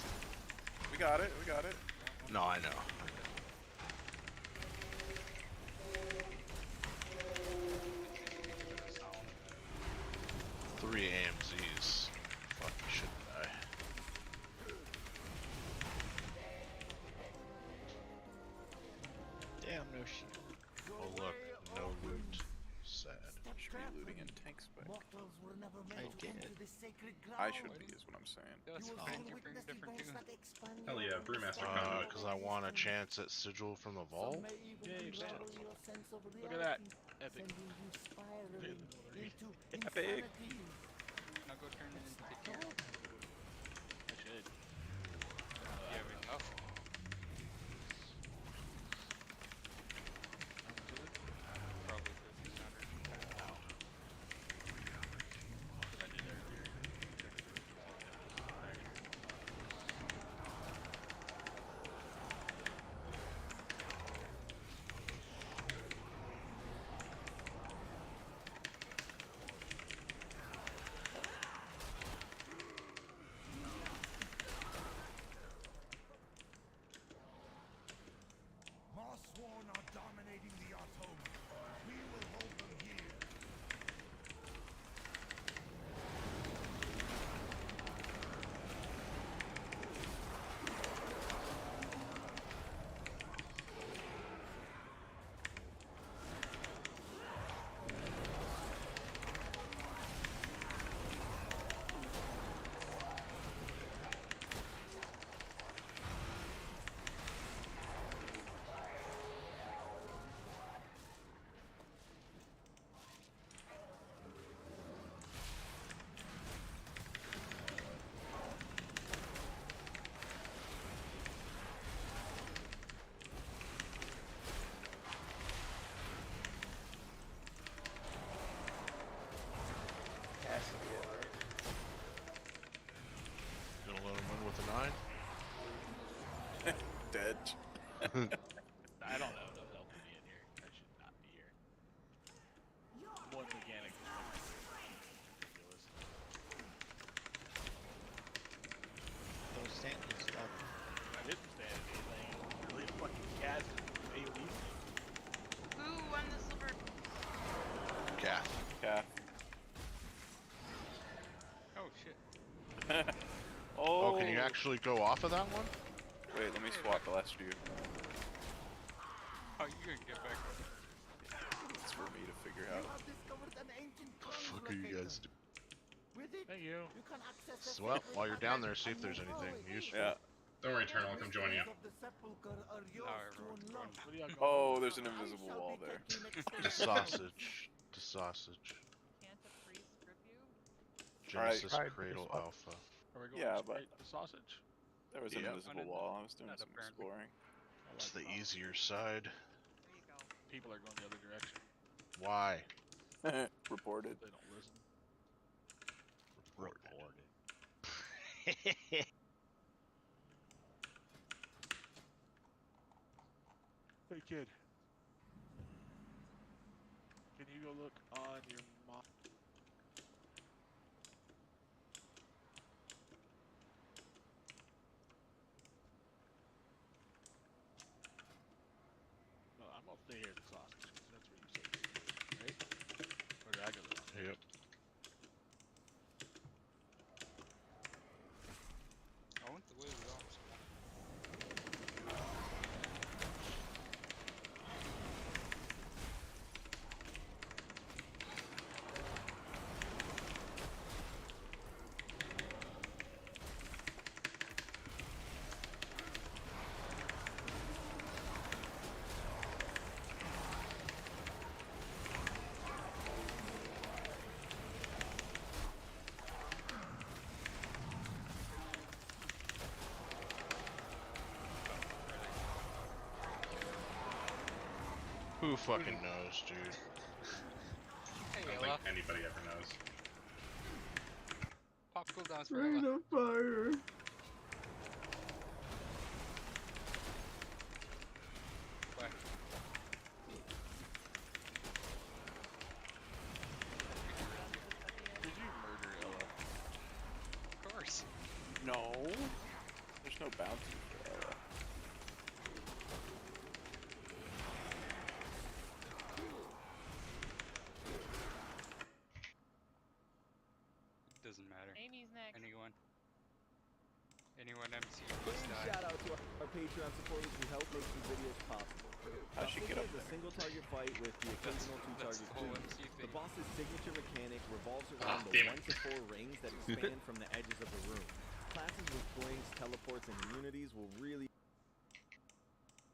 We got it. We got it. No, I know. 3 AMZs. Fuck, you should die. Damn, no shield. Oh look, no loot. Sad. Should be looting in tanks back. I did. I should be, is what I'm saying. Hell yeah, Brewmaster. Because I want a chance at Sigil from the Vault. Look at that. Epic. Epic. Now go turn it into the camp. I should. You have enough? Probably 1,500. Mossworn are dominating the Automa. We will hold them here. Has to be it, right? Gonna let him win with a 9? Dead. I don't have enough help to be in here. I should not be here. One mechanic is ridiculous. Don't stand and stuff. I didn't stand anything. It was really a fucking cast AoE thing. Who won the silver? Cath. Cath. Oh shit. Oh. Oh, can you actually go off of that one? Wait, let me swap the last few. How you gonna get back up? It's for me to figure out. What the fuck are you guys doing? Thank you. So, well, while you're down there, see if there's anything useful. Yeah. Don't worry, Eternal, I'll come join you. Oh, there's an invisible wall there. The sausage. The sausage. Can't the priest strip you? Genesis Alright. Cradle Alpha. Are we going Yeah, straight to sausage? There was an invisible wall. I was doing some exploring. It's the easier side. There you go. People are going the other direction. Why? Reported. They don't listen. Reported. Hey kid. Can you go look on your mom? Who fucking knows, dude? Hey, I don't Ella. think anybody ever knows. Pop cooldowns for Rain Ella. of fire. Bye. Did you murder Ella? Of course. No. There's no bounty for Ella. Doesn't matter. Amy's next. Anyone MC Big must die. shout out to our Patreon supporters who help make these videos possible. How'd she get up Is a there? single target fight with the occasional two That's target the whole cleave. MC The thing. boss's signature mechanic revolves Ah, around the damn it. 1 to 4 rings that expand from the edges of the room. Classes with flings, teleports, and immunities will really.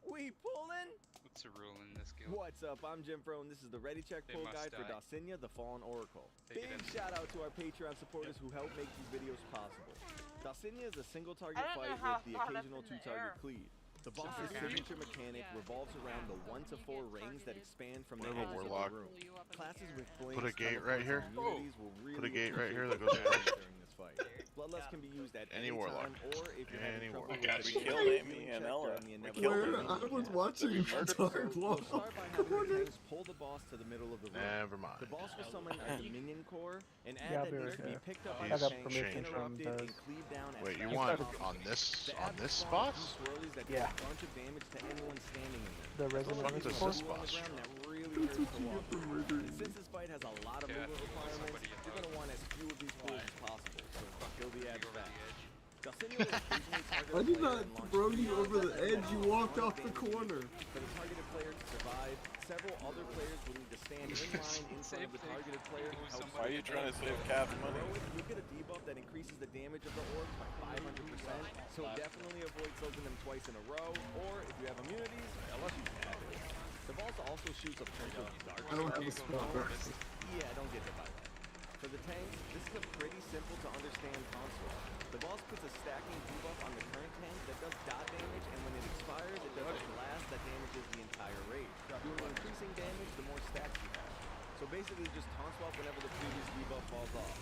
We pullin'? What's the rule in this guild? What's up? I'm Jim Fro, and this is the Ready Check They Pull must Guide for die. Dosinia, the Fallen Oracle. Take it Big in. shout out to our Patreon supporters who help make these videos possible. Dosinia is a single target I don't fight know how with the far up occasional in the two target air. cleave. The Super boss's carry. signature mechanic Yeah. revolves around the 1 to You 4 get rings that targeted. expand from What the about edges of the Warlock? room. Pull you up in the Classes air with and- flames, Put a gate teleports, right here. and immunities will really Put a gate right here appreciate that goes your across. during this fight. Bloodlust can be used at Any any warlock. time, or if you're having Any trouble warlock. with Okay, the we damage killed healing Amy check and Ella. during the We inevitable killed Where them. I damage was cast. watching you Murdered talk her. You'll long. start by having the tanks pull the boss to the middle of the room. Never The mind. boss will summon a Dominion core, an ad Yeah, that I'll be needs to right be there. picked up by I the got tank, permission from interrupted, and those. cleaved down as Wait, you fast want as possible. on this The on ad this spawns spot? blue swirlies that do Yeah. a bunch of damage to anyone standing in them. The As Resident long as Evil there's Four? a tool on the This ground, that really That's hurts what to you walk get for through. murdering. Since this fight has a lot of Yeah, movement requirements, somebody you're going to want as few of these tools as possible, so kill the ad Over the fast. edge. Dosinia will occasionally target I a did player not and launch throw you two over the attacks edge. that You do walked one off the damage each. corner. For the targeted player to survive, several other players will need to stand in line in front of the targeted player to help Why are you trying to save Cav money? Heroic, you get a debuff that increases the damage of the orbs by 500%, so definitely avoid soaking them twice in a row, or if you have immunities, unless you have it. The boss also shoots a bunch of dark I don't have a spells. spell burst. Yeah, don't get hit by that. For the tanks, this is a pretty simple to understand construct. The boss puts a stacking debuff on the current tank that does dot damage, and when it expires, it does a blast that damages the entire raid. Doing increasing damage, the more stacks you have. So basically, just taunt swap whenever the previous debuff falls off.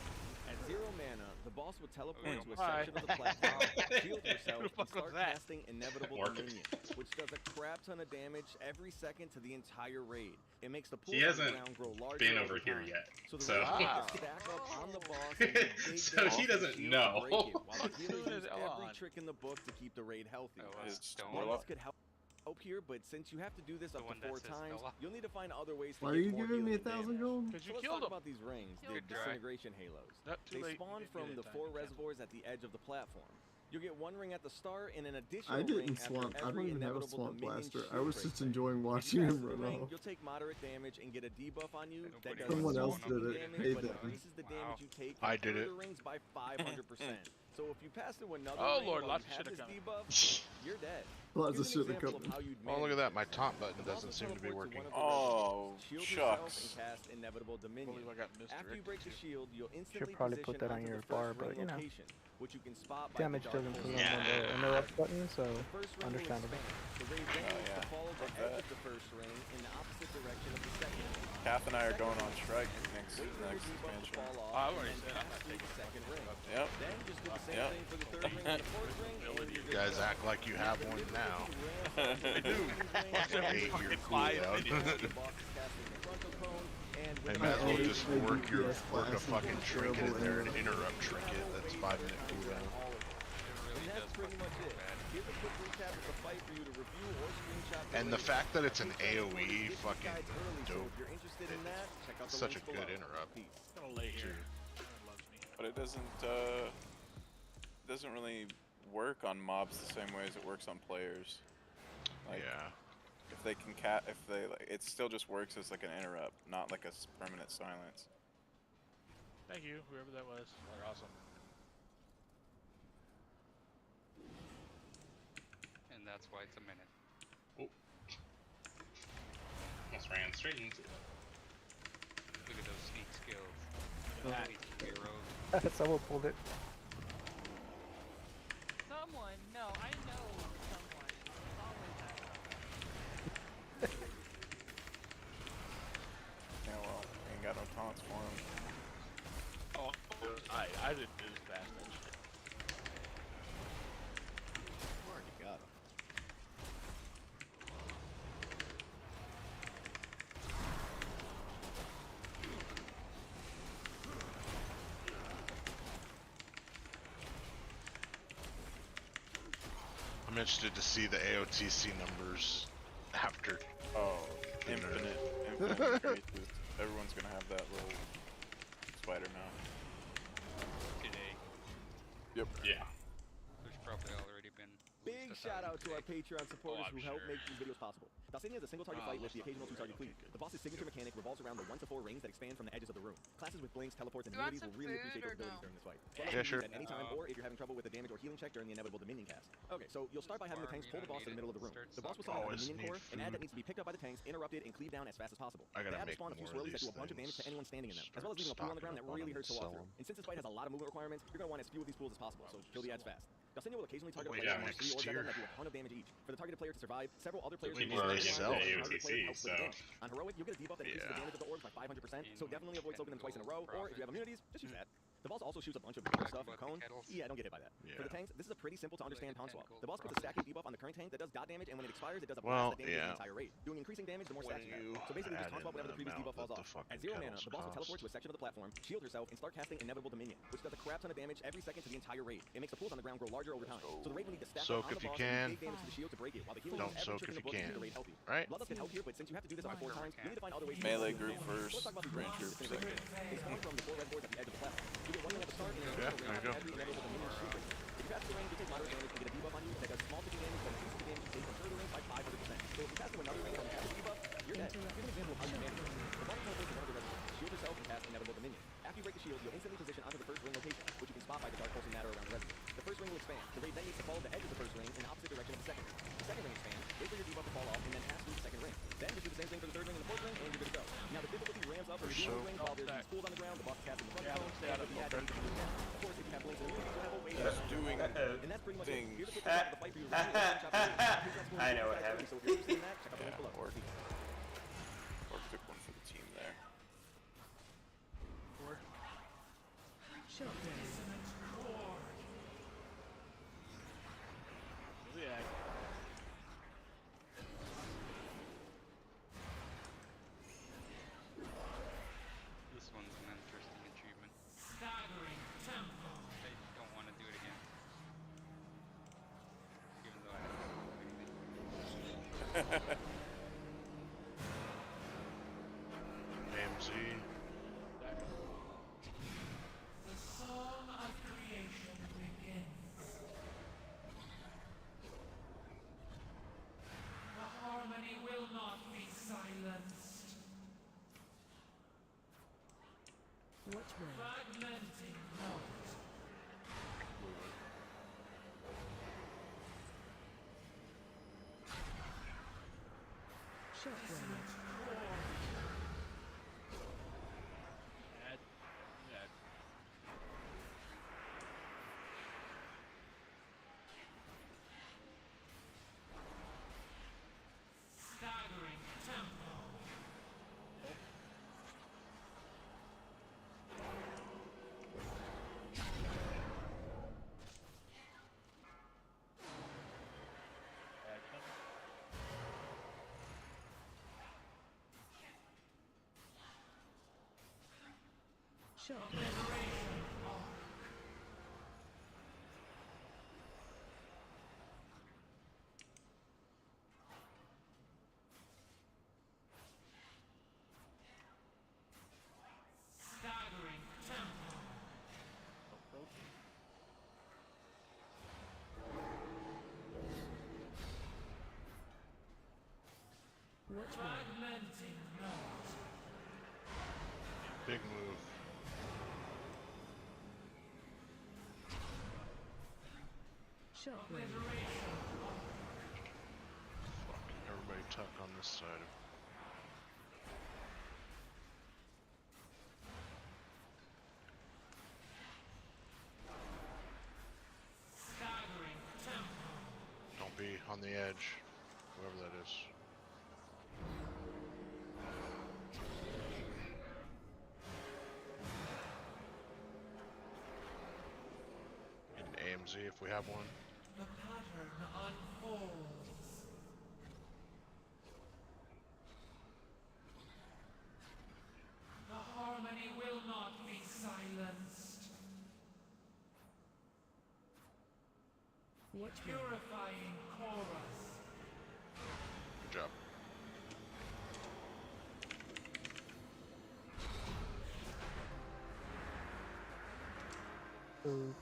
At 0 mana, the boss will teleport to a Hi. section of the platform, shield herself, Who the and fuck was start that? casting Inevitable Work. Dominion, which does a crap ton of damage every second to the entire raid. It makes the pool He on the hasn't ground grow larger been over over here time. yet, So the so- raid Wow. will stack up on the boss and do big So damage he to the doesn't shield know. and break it, while the healers Dude, use it's every on. trick in the book to keep the raid healthy. Oh, Is Stone. Warlock? Warlocks could help here, but since you have to do this The up one to that 4 says times, Ella. you'll need to find other ways to Why are get you more giving me healing and 1,000 damage. gold? Because So you let's killed talk him. about these rings, the Good try. disintegration halos. Not too They late. spawn You from did the it 4 time. reservoirs at the edge of the platform. You'll get 1 ring at the start and an additional I ring didn't after swamp. I don't every even have a inevitable swamp Dominion blaster. I shield was break just thing. enjoying If you watching pass him the run ring, off. you'll take moderate damage and get a debuff on you that Nobody does Someone no else did it. damage, Hey, but Dan. increases the damage you take I from did it. further rings by 500%. So if you pass through another Oh, ring Lord, while lots you of have shit this are coming. debuff, you're dead. Lots of Here's an shit are example of coming. how you'd Oh, look manage at that. it. My taunt button The boss doesn't will seem to be teleport working. one of the Oh, reservoirs, shield yourself, and shucks. cast Inevitable Dominion. believe I got After you misdirected break the too. shield, you'll instantly probably position put that on onto your the bar, first but, ring you know. location, which you can spot by Damage the dark doesn't pulse put on the interrupt button, so The first ring will understandable. expand. The raid then needs yeah. to follow the Fuck edge that. of the first ring in the opposite direction of the second ring. Kath and I are going on strike next Wait for your next debuff to expansion. fall off, Oh, I've and already then said I'm pass not through taking the second ring. Yep. Then just do the same Yep. thing for the third ring and the fourth ring, and you're You good guys to go. act like you have one now. I do. Hate your Fucking 5 cooldown. minutes. The boss is casting the frontal cone, and They with might as the well aid just of work your DPS work a class fucking and trinket in terrible there and interrupt. interrupt trinket. That's 5 minute cooldown. all of them. And that's pretty much it. Here's a quick recap of the fight for you to review or screenshot. And the later. fact that it's an These AoE guides fucking early, so dope. if you're interested in that, check out the Such a links good below. interrupt. Peace. I'm gonna lay here. Aaron loves me. But it doesn't really work on mobs the same way as it works on players. Like, Yeah. if they can it still just works as like an interrupt, not like a permanent silence. Thank you, whoever that was. You're awesome. And that's why it's a minute. Almost ran straight into it. Look at those sneak skills. Ah. Elite heroes. Someone pulled it. Someone? No, I know someone. It's always that someone. taunts for him. Oh, I didn't do as fast that shit. Already got him. I'm interested to see the AOTC numbers after. Oh, infinite increases. Everyone's gonna have that little spider now. Today. Yep. Yeah. There's probably already been. Big shout out to our Patreon supporters I'm who help sure. make these videos possible. Dalsenia is a single target fight with the occasional two-target cleave. The boss's signature mechanic revolves around the 1 to 4 rings that expand from the edges of the room. Classes with blinks, teleports, and You want immunities will some really food appreciate or those abilities no? during this fight. Yeah, sure. At any time, or if you're having trouble with a damage or healing check during the inevitable Dominion cast. Okay, so you'll start by having the tanks pull the boss to the middle of the room. The boss will summon a Always Dominion need core, an ad that food. needs to be picked up by the tanks, interrupted, and cleaved down as fast as possible. I gotta The ad make spawns a few more of swirlies that do these a bunch of damage to things. anyone standing in them, as well as Start leaving a pool on the ground that stocking up on really them hurts to and walk sell through. 'em. And since this fight has a lot of movement requirements, you're going to want as few of these pools as possible, so kill the ads fast. Dalsenia will occasionally target a Wait, player yeah, and launch 3 next orbs at them tier. that do a ton of damage each. For the targeted player to survive, several other players We can need use to the sell target AOTC, player to help split the so- damage. On heroic, you'll get a debuff that increases the Yeah. damage of the orbs by 500%, so definitely avoid soaking them twice in a row, or if you have immunities, just use that. The boss also shoots a bunch of different stuff in cone. Yeah, don't get hit by that. For the Yeah. tanks, this is a pretty simple to understand pound swap. The boss puts a stacking debuff on the current tank that does dot damage, and when it expires, it does a Well, blast that damages yeah. the entire raid, doing increasing damage the more When stacks you you have. So basically, just add taunt swap in whenever the the previous amount debuff falls that the off. fucking At 0 mana, kettles the boss will teleport cost. to a section of the platform, shield herself, and start casting Inevitable Dominion, which does a crap ton of damage every second to the entire raid. It makes the pools on the ground grow larger over time. So the raid will need to stack Soak up on if the you boss can. and do big damage to the shield to break it, while the healing Don't does every soak trick in if the book you to keep the can. raid healthy. Right? Bloodlust can help here, but since you have to do this up to 4 times, you need to find other ways to Melee use the group raid. first, Let's talk about the range units. group It's gonna break. second. They spawn from the 4 red boards at the edge of the platform. You get 1 ring at the start and then Yeah, a there you go. every Inevitable Dominion shield break. If you pass the range, you take moderate damage and get a debuff on you that does small ticking damage that increases the damage you take from further range by 500%. So if you pass to another range on the passive debuff, you're dead. Here's an example of how you manage it. The boss teleports to one of the residents, shield yourself, and cast Inevitable Dominion. After you break the shield, you'll instantly position onto the first ring location, which you can spot by the dark pulsing matter around the resident. The first ring will expand. The raid then needs to follow the edge of the first ring in the opposite direction of the second ring. The second ring expands, wait for your debuff to fall off, and then pass through the second ring. Then just do the same thing for the third ring and the fourth ring, and you're good to go. Now the difficulty ramps up for the dueling ring while there's these pools on the ground, the boss casting the front zone, and the ad that needs to be down. Of course, if you have blinks and immunities, you'll have a way Just doing and that's pretty much it. things. Here's a quick recap of the fight for you. I know what happened. So if you're interested in that, check out the link below. Or took one for the team there. Yeah. This one's an interesting achievement. I don't want to do it again. Even though I haven't done anything. AMZ. The song of creation begins. The harmony will not be silenced. Fragmenting note. Ad. Ad. Staggering tempo. Ad coming. Obliteration arc. Staggering tempo. Fragmenting note. Big move. Obliteration Fucking everybody tuck on this side of. staggering tempo. Don't be on the edge, whoever that is. Ramsey if we have one. The pattern unfolds. The harmony will not be silenced. Purifying chorus. Good job. Oh,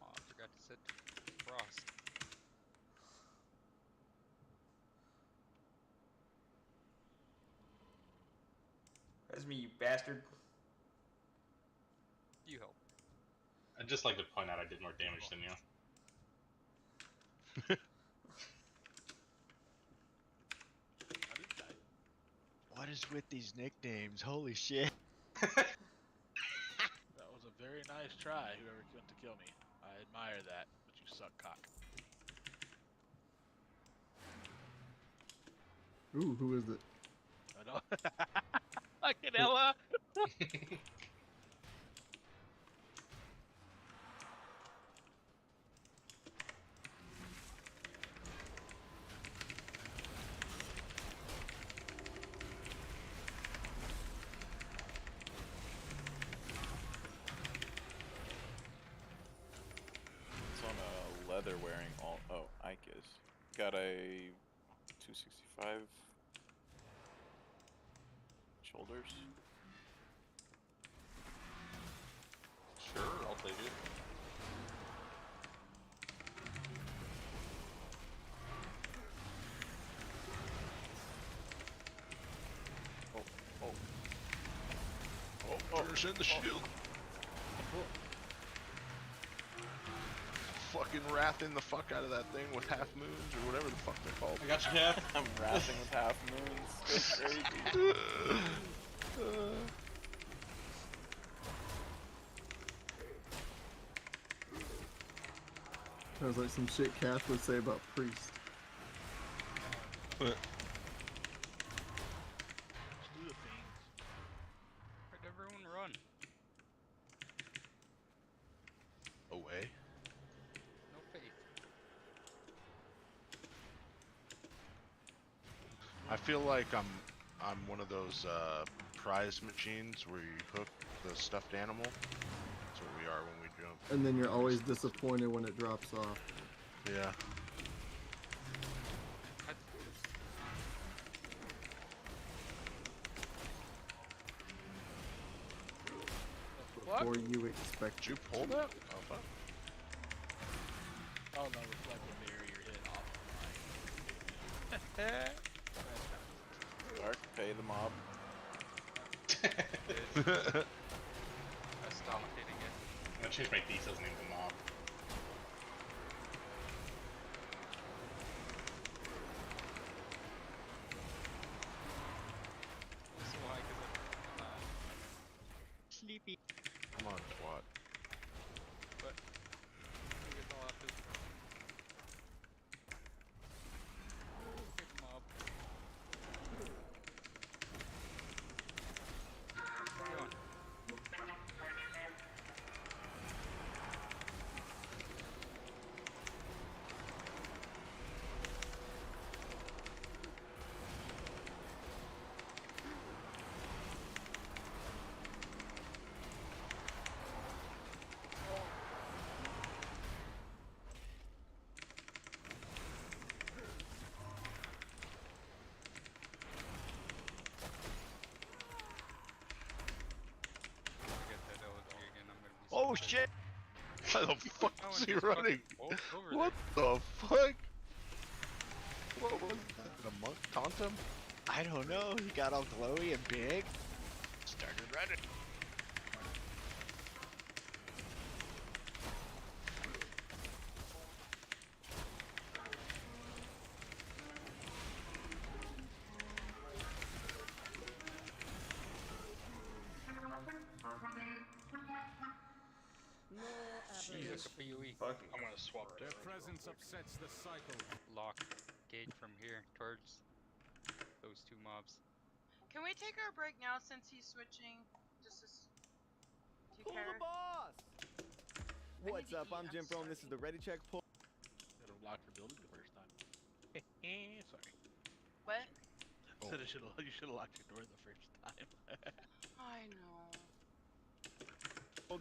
I forgot to set frost. That's me, you bastard. You help. I'd just like to point out I did more damage than you. What is with these nicknames? Holy shit. That was a very nice try, whoever went to kill me. I admire that, but you suck cock. Ooh, who is it? I know. Fucking Ella! It's on a leather wearing all. Oh, Ike is. Got a 265 shoulders. Sure, I'll take it. Oh, send the shield. Fucking wrathing the fuck out of that thing with half moons or whatever the fuck they're called. I got you, Jeff. I'm wrathing with half moons. Go crazy. Sounds like some shit Cash would say about Priest. Let's do the things. Where'd everyone run? Away. No faith. I feel like I'm one of those prize machines where you hook the stuffed animal. That's what we are when we jump. And then you're always disappointed when it drops off. Yeah. Before you expect. Did you pull that? Oh fuck. Oh no, reflective mirror, you're hit off. Dark, pay the mob. I stopped hitting it. I'm gonna change my details name to mob. This is why, because I'm Sleepy. Come on, twat. but you guys all have to pick them up. Where you going? Get that LG again, I'm gonna be so Oh pissed. shit! Why the fuck Oh, is and he he's running? fucking over What the fuck? What was that? A monk taunt him? I don't know. He got all glowy and big. Started running. Jesus, PoE. Fucking I'm gonna swap Their that. presence upsets the cycle. Lock gate from here towards those two mobs. Can we take our break now since he's switching? Do you Pull care? the boss! What's up? I'm Jim Frome. This is the Ready Check Pull. Should have locked your building the first time. Sorry. What? Said you should have locked your door the first time. I know.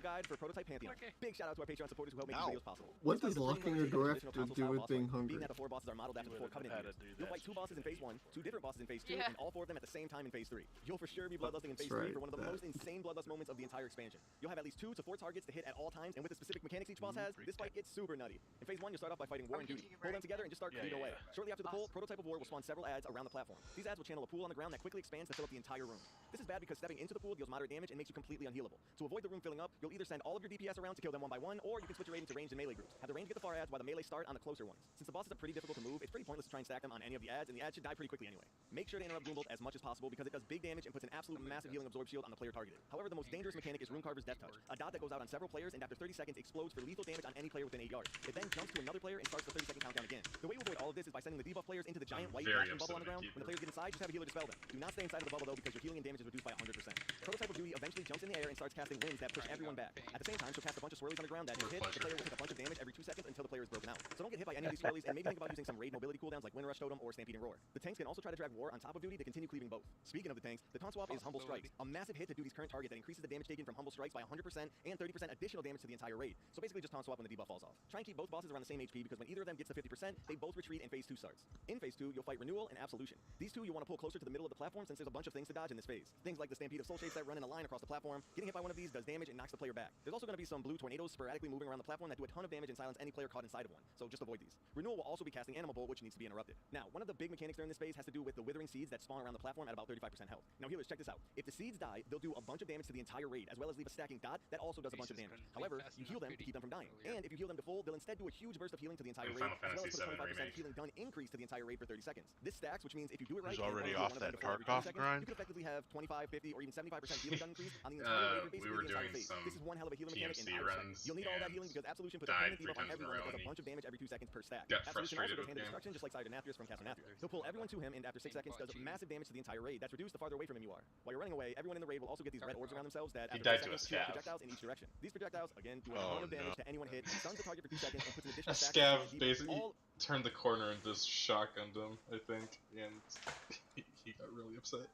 Guide for Prototype Pantheon. Okay. Big shout out to our Patreon supporters who help make these videos possible. What This does fight is locking pretty a door much have traditional to console do with style being boss fight, hungry? Being that the 4 bosses are modeled after the 4 Covenant had to units. do You'll that fight 2 bosses in phase 1, 2 different bosses in phase 2, Yeah. and all 4 of them at the same time in phase 3. You'll for sure be bloodlusting in phase That's 3 right, for one of the that. most insane bloodlust moments of the entire expansion. You'll have at least 2 to 4 targets to hit at all times, and with the specific mechanics each boss has, this fight gets super nutty. In phase 1, you'll start off by fighting War and Duty. Pull them together and just start cleaving away. Shortly after the pull, Prototype of War will spawn several adds around the platform. These adds will channel a pool on the ground that quickly expands to fill up the entire room. This is bad because stepping into the pool deals moderate damage and makes you completely unhealable. To avoid the room filling up, you'll either send all of your DPS around to kill them one by one, or you can switch your raid into ranged and melee groups. Have the range get the far adds while the melee start on the closer ones. Since the bosses are pretty difficult to move, it's pretty pointless to try and stack them on any of the adds, and the adds should die pretty quickly anyway. Make sure to interrupt Doombolt as much as possible because it does big damage and puts an absolute massive healing absorb shield on the player targeted. However, the most dangerous mechanic is Runecarver's Death Touch, a dot that goes out on several players and after 30 seconds explodes for lethal damage on any player within 8 yards. It then jumps to another player and starts the 30-second countdown again. The way you avoid all of this is by sending the debuff players into the giant white very bastion bubble on the ground. upset When the players get inside, just have a healer dispel them. Do not stay inside of the bubble though because your healing and damage is reduced by 100%. Prototype of Duty eventually jumps in the air and starts casting winds that push everyone back. At the same time, she'll cast a bunch of swirlies on the ground that hit. The player will take a bunch of damage every 2 seconds until the player is broken out. So don't get hit by any of these swirlies, and maybe think about using some raid mobility cooldowns like Wind Rush Totem or Stampeding Roar. The tanks can also try to drag War on top of Duty to continue cleaving both. Speaking of the tanks, the taunt swap is Humble Strikes, a massive hit to Duty's current target that increases the damage taken from Humble Strikes by 100% and 30% additional damage to the entire raid. So basically just taunt swap when the debuff falls off. Try and keep both bosses around the same HP because when either of them gets to 50%, they both retreat and phase 2 starts. In phase 2, you'll fight Renewal and Absolution. These two you'll want to pull closer to the middle of the platform since there's a bunch of things to dodge in this phase. Things like the Stampede of Soul Shapes that run in a line across the platform. Getting hit by one of these does damage and knocks the player back. There's also going to be some blue tornadoes sporadically moving around the platform that do a ton of damage and silence any player caught inside of one, so just avoid these. Renewal will also be casting Animal Bolt, which needs to be interrupted. Now, one of the big mechanics during this phase has to do with the withering seeds that spawn around the platform at about 35% health. Now healers, check this out. If the seeds die, they'll do a bunch of damage to the entire raid, as well as leave a stacking dot that also does a bunch of damage. However, you heal them to keep them from dying. And if you heal them to full, they'll instead do a huge burst of healing to the entire In raid, Final as well as Fantasy put a VII 25% healing done increase to the entire raid for 30 seconds. This stacks, which means if you do it right, Who's and already only do off one of them that to full every 2 Tarkov seconds, grind? you could effectively have 25, 50, or even 75% healing done increase on the entire raid for We basically were the entire doing phase. some This is one hell of a healing mechanic in TMC Irish. runs You'll need all that and healing because Absolution puts a died permanent debuff 3 on times in a everyone that row does a and bunch of damage every 2 seconds per stack. got Absolution also frustrated goes with hand of him. destruction just like Sardonathrius from Castlemathrius. He'll pull everyone to him, and after 6 seconds does massive damage to the entire raid. That's reduced the farther away from him you are. While you're running away, everyone in the raid will also get these red orbs around themselves that He after died 5 to a seconds shoot scav. projectiles in each direction. These projectiles, again, do a Oh, ton of damage no. to anyone hit, stuns the target for 2 seconds, and puts an A additional stack scav on the debuff. basically All turned the corner and just shotgunned him, I think, and he got really upset.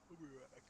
We'll be back.